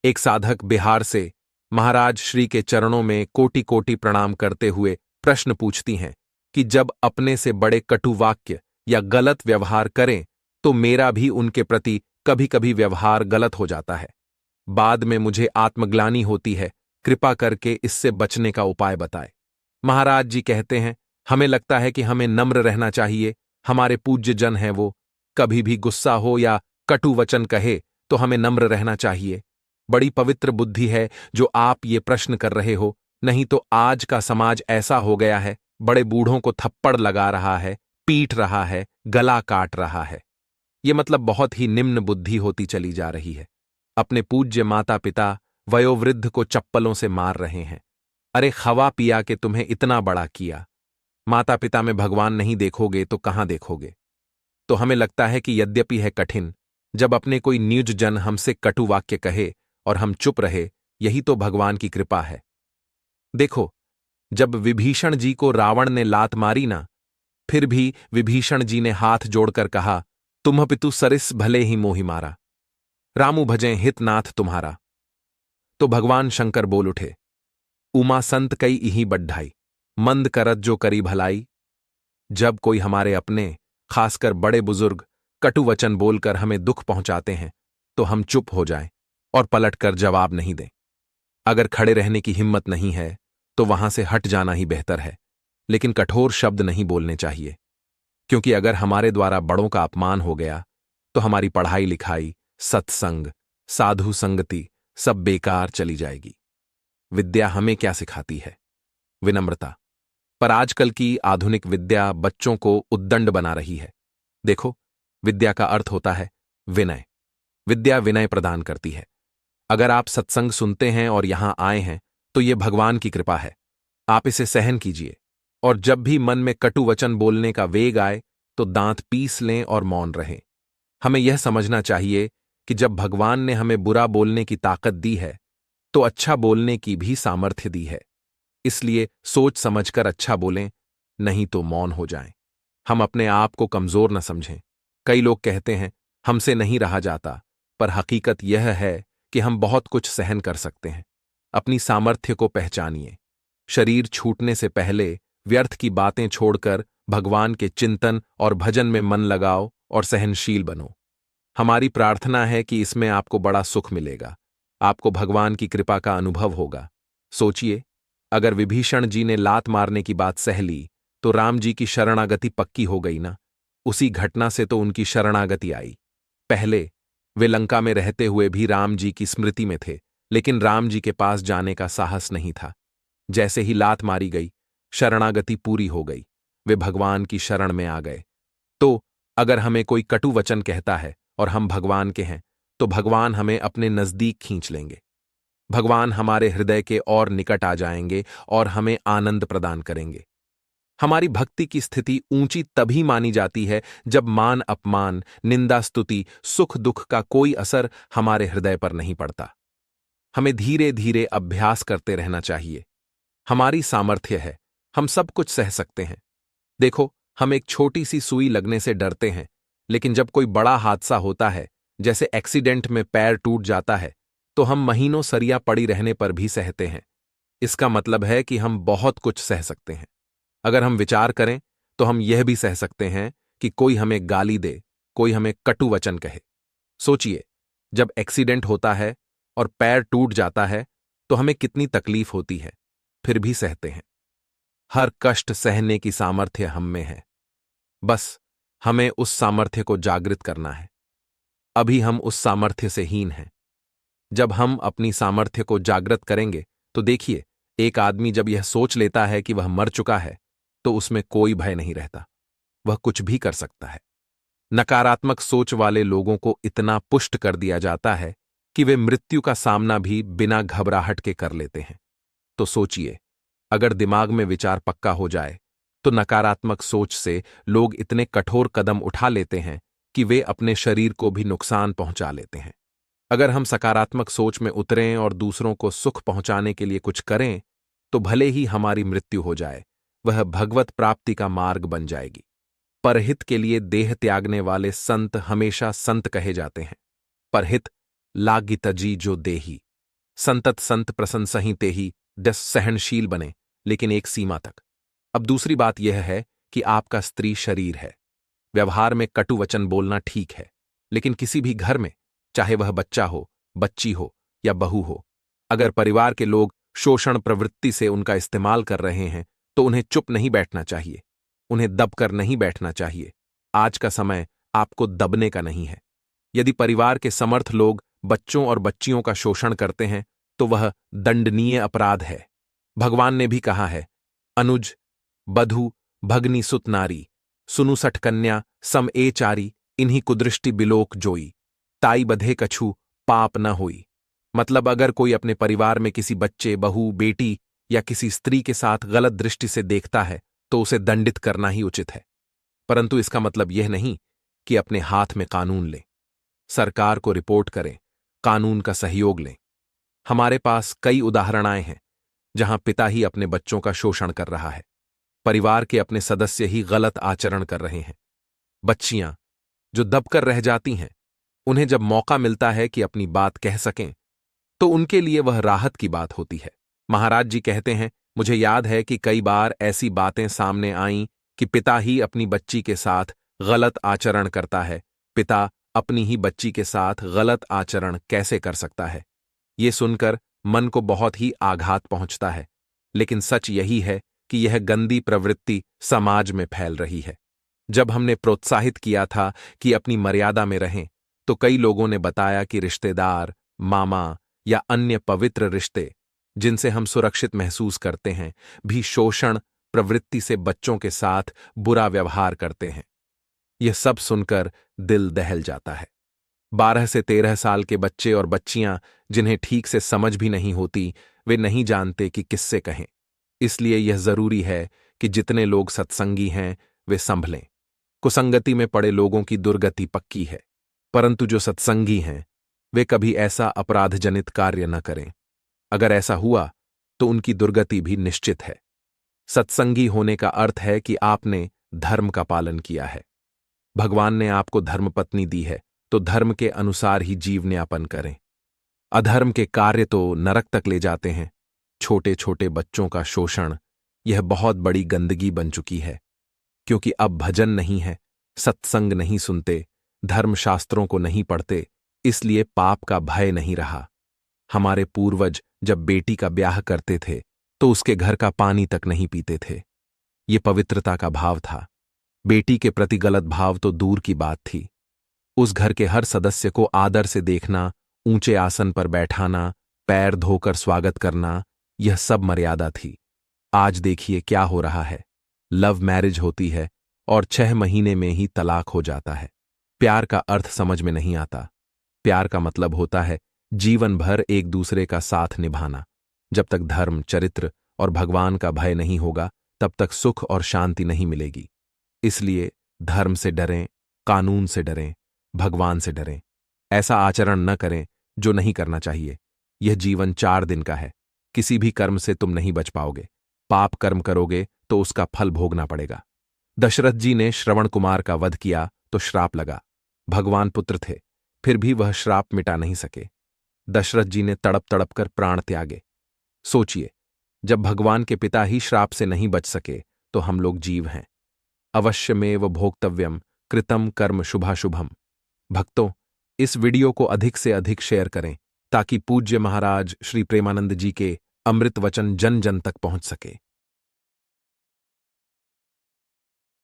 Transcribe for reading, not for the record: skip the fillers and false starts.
एक साधक बिहार से महाराज श्री के चरणों में कोटि कोटि प्रणाम करते हुए प्रश्न पूछती हैं कि जब अपने से बड़े कटु वाक्य या गलत व्यवहार करें तो मेरा भी उनके प्रति कभी कभी व्यवहार गलत हो जाता है। बाद में मुझे आत्मग्लानि होती है, कृपा करके इससे बचने का उपाय बताए। महाराज जी कहते हैं, हमें लगता है कि हमें नम्र रहना चाहिए, हमारे पूज्य जन हैं वो, कभी भी गुस्सा हो या कटु वचन कहे तो हमें नम्र रहना चाहिए। बड़ी पवित्र बुद्धि है जो आप ये प्रश्न कर रहे हो, नहीं तो आज का समाज ऐसा हो गया है, बड़े बूढ़ों को थप्पड़ लगा रहा है, पीट रहा है, गला काट रहा है। ये मतलब बहुत ही निम्न बुद्धि होती चली जा रही है। अपने पूज्य माता पिता वयोवृद्ध को चप्पलों से मार रहे हैं। अरे खवा पिया के तुम्हें इतना बड़ा किया, माता पिता में भगवान नहीं देखोगे तो कहां देखोगे। तो हमें लगता है कि यद्यपि है कठिन, जब अपने कोई निज जन हमसे कटु वाक्य कहे और हम चुप रहे, यही तो भगवान की कृपा है। देखो, जब विभीषण जी को रावण ने लात मारी ना, फिर भी विभीषण जी ने हाथ जोड़कर कहा, तुम पितु सरिस भले ही मोहि मारा, रामू भजें हितनाथ तुम्हारा। तो भगवान शंकर बोल उठे, उमा संत कई इही बढ़ाई, मंद करत जो करी भलाई। जब कोई हमारे अपने, खासकर बड़े बुजुर्ग, कटु वचन बोलकर हमें दुख पहुंचाते हैं तो हम चुप हो जाएं और पलटकर जवाब नहीं दें। अगर खड़े रहने की हिम्मत नहीं है तो वहां से हट जाना ही बेहतर है, लेकिन कठोर शब्द नहीं बोलने चाहिए, क्योंकि अगर हमारे द्वारा बड़ों का अपमान हो गया तो हमारी पढ़ाई लिखाई, सत्संग, साधु संगति सब बेकार चली जाएगी। विद्या हमें क्या सिखाती है? विनम्रता। पर आजकल की आधुनिक विद्या बच्चों को उद्दंड बना रही है। देखो, विद्या का अर्थ होता है विनय। विद्या विनय प्रदान करती है। अगर आप सत्संग सुनते हैं और यहां आए हैं तो यह भगवान की कृपा है। आप इसे सहन कीजिए, और जब भी मन में कटु वचन बोलने का वेग आए तो दांत पीस लें और मौन रहें। हमें यह समझना चाहिए कि जब भगवान ने हमें बुरा बोलने की ताकत दी है तो अच्छा बोलने की भी सामर्थ्य दी है। इसलिए सोच समझकर अच्छा बोलें, नहीं तो मौन हो जाएं। हम अपने आप को कमजोर न समझें। कई लोग कहते हैं हमसे नहीं रहा जाता, पर हकीकत यह है कि हम बहुत कुछ सहन कर सकते हैं। अपनी सामर्थ्य को पहचानिए। शरीर छूटने से पहले व्यर्थ की बातें छोड़कर भगवान के चिंतन और भजन में मन लगाओ और सहनशील बनो। हमारी प्रार्थना है कि इसमें आपको बड़ा सुख मिलेगा, आपको भगवान की कृपा का अनुभव होगा। सोचिए, अगर विभीषण जी ने लात मारने की बात सह ली तो राम जी की शरणागति पक्की हो गई ना। उसी घटना से तो उनकी शरणागति आई। पहले वे लंका में रहते हुए भी राम जी की स्मृति में थे, लेकिन राम जी के पास जाने का साहस नहीं था। जैसे ही लात मारी गई, शरणागति पूरी हो गई, वे भगवान की शरण में आ गए। तो अगर हमें कोई कटु वचन कहता है और हम भगवान के हैं तो भगवान हमें अपने नजदीक खींच लेंगे। भगवान हमारे हृदय के और निकट आ जाएंगे और हमें आनंद प्रदान करेंगे। हमारी भक्ति की स्थिति ऊंची तभी मानी जाती है जब मान अपमान, निंदा स्तुति, सुख दुख का कोई असर हमारे हृदय पर नहीं पड़ता। हमें धीरे धीरे अभ्यास करते रहना चाहिए। हमारी सामर्थ्य है, हम सब कुछ सह सकते हैं। देखो, हम एक छोटी सी सुई लगने से डरते हैं, लेकिन जब कोई बड़ा हादसा होता है, जैसे एक्सीडेंट में पैर टूट जाता है, तो हम महीनों सरिया पड़ी रहने पर भी सहते हैं। इसका मतलब है कि हम बहुत कुछ सह सकते हैं। अगर हम विचार करें तो हम यह भी सह सकते हैं कि कोई हमें गाली दे, कोई हमें कटु वचन कहे। सोचिए, जब एक्सीडेंट होता है और पैर टूट जाता है तो हमें कितनी तकलीफ होती है, फिर भी सहते हैं। हर कष्ट सहने की सामर्थ्य हम में है, बस हमें उस सामर्थ्य को जागृत करना है। अभी हम उस सामर्थ्य से हीन हैं। जब हम अपनी सामर्थ्य को जागृत करेंगे तो देखिए, एक आदमी जब यह सोच लेता है कि वह मर चुका है तो उसमें कोई भय नहीं रहता, वह कुछ भी कर सकता है। नकारात्मक सोच वाले लोगों को इतना पुष्ट कर दिया जाता है कि वे मृत्यु का सामना भी बिना घबराहट के कर लेते हैं। तो सोचिए, अगर दिमाग में विचार पक्का हो जाए तो नकारात्मक सोच से लोग इतने कठोर कदम उठा लेते हैं कि वे अपने शरीर को भी नुकसान पहुंचा लेते हैं। अगर हम सकारात्मक सोच में उतरें और दूसरों को सुख पहुंचाने के लिए कुछ करें तो भले ही हमारी मृत्यु हो जाए, वह भगवत प्राप्ति का मार्ग बन जाएगी। परहित के लिए देह त्यागने वाले संत हमेशा संत कहे जाते हैं। परहित लागी तजी जो देही। संतत संत प्रसन्न सही तेहि दस सहनशील बने, लेकिन एक सीमा तक। अब दूसरी बात यह है कि आपका स्त्री शरीर है। व्यवहार में कटु वचन बोलना ठीक है, लेकिन किसी भी घर में, चाहे वह बच्चा हो, बच्ची हो या बहू हो, अगर परिवार के लोग शोषण प्रवृत्ति से उनका इस्तेमाल कर रहे हैं तो उन्हें चुप नहीं बैठना चाहिए, उन्हें दबकर नहीं बैठना चाहिए। आज का समय आपको दबने का नहीं है। यदि परिवार के समर्थ लोग बच्चों और बच्चियों का शोषण करते हैं तो वह दंडनीय अपराध है। भगवान ने भी कहा है, अनुज, बधु, भगनी सुत नारी, सुनु सठ कन्या सम ए चारी, इन्हीं कुदृष्टि बिलोक जोई, ताई बधे कछु पाप न होई। मतलब अगर कोई अपने परिवार में किसी बच्चे, बहू, बेटी या किसी स्त्री के साथ गलत दृष्टि से देखता है तो उसे दंडित करना ही उचित है। परंतु इसका मतलब यह नहीं कि अपने हाथ में कानून लें, सरकार को रिपोर्ट करें, कानून का सहयोग लें। हमारे पास कई उदाहरणाएं हैं जहां पिता ही अपने बच्चों का शोषण कर रहा है, परिवार के अपने सदस्य ही गलत आचरण कर रहे हैं। बच्चियां जो दबकर रह जाती हैं, उन्हें जब मौका मिलता है कि अपनी बात कह सकें तो उनके लिए वह राहत की बात होती है। महाराज जी कहते हैं, मुझे याद है कि कई बार ऐसी बातें सामने आईं कि पिता ही अपनी बच्ची के साथ गलत आचरण करता है। पिता अपनी ही बच्ची के साथ गलत आचरण कैसे कर सकता है? ये सुनकर मन को बहुत ही आघात पहुंचता है, लेकिन सच यही है कि यह गंदी प्रवृत्ति समाज में फैल रही है। जब हमने प्रोत्साहित किया था कि अपनी मर्यादा में रहें, तो कई लोगों ने बताया कि रिश्तेदार, मामा या अन्य पवित्र रिश्ते जिनसे हम सुरक्षित महसूस करते हैं, भी शोषण प्रवृत्ति से बच्चों के साथ बुरा व्यवहार करते हैं। यह सब सुनकर दिल दहल जाता है। 12 से 13 साल के बच्चे और बच्चियां जिन्हें ठीक से समझ भी नहीं होती, वे नहीं जानते कि किससे कहें। इसलिए यह जरूरी है कि जितने लोग सत्संगी हैं वे संभलें। कुसंगति में पड़े लोगों की दुर्गति पक्की है, परंतु जो सत्संगी हैं वे कभी ऐसा अपराधजनित कार्य न करें। अगर ऐसा हुआ तो उनकी दुर्गति भी निश्चित है। सत्संगी होने का अर्थ है कि आपने धर्म का पालन किया है। भगवान ने आपको धर्मपत्नी दी है तो धर्म के अनुसार ही जीवन यापन करें। अधर्म के कार्य तो नरक तक ले जाते हैं। छोटे छोटे बच्चों का शोषण यह बहुत बड़ी गंदगी बन चुकी है, क्योंकि अब भजन नहीं है, सत्संग नहीं सुनते, धर्मशास्त्रों को नहीं पढ़ते, इसलिए पाप का भय नहीं रहा। हमारे पूर्वज जब बेटी का ब्याह करते थे तो उसके घर का पानी तक नहीं पीते थे। ये पवित्रता का भाव था। बेटी के प्रति गलत भाव तो दूर की बात थी। उस घर के हर सदस्य को आदर से देखना, ऊंचे आसन पर बैठाना, पैर धोकर स्वागत करना, यह सब मर्यादा थी। आज देखिए क्या हो रहा है। लव मैरिज होती है और 6 महीने में ही तलाक हो जाता है। प्यार का अर्थ समझ में नहीं आता। प्यार का मतलब होता है जीवन भर एक दूसरे का साथ निभाना। जब तक धर्म, चरित्र और भगवान का भय नहीं होगा, तब तक सुख और शांति नहीं मिलेगी। इसलिए धर्म से डरें, कानून से डरें, भगवान से डरें। ऐसा आचरण न करें जो नहीं करना चाहिए। यह जीवन 4 दिन का है। किसी भी कर्म से तुम नहीं बच पाओगे। पाप कर्म करोगे तो उसका फल भोगना पड़ेगा। दशरथ जी ने श्रवण कुमार का वध किया तो श्राप लगा। भगवान पुत्र थे, फिर भी वह श्राप मिटा नहीं सके। दशरथ जी ने तड़प तड़प कर प्राण त्यागे। सोचिए, जब भगवान के पिता ही श्राप से नहीं बच सके तो हम लोग जीव हैं। अवश्यमेव भोक्तव्यम कृतम कर्म शुभाशुभम। भक्तों, इस वीडियो को अधिक से अधिक शेयर करें ताकि पूज्य महाराज श्री प्रेमानंद जी के अमृत वचन जन जन तक पहुंच सके।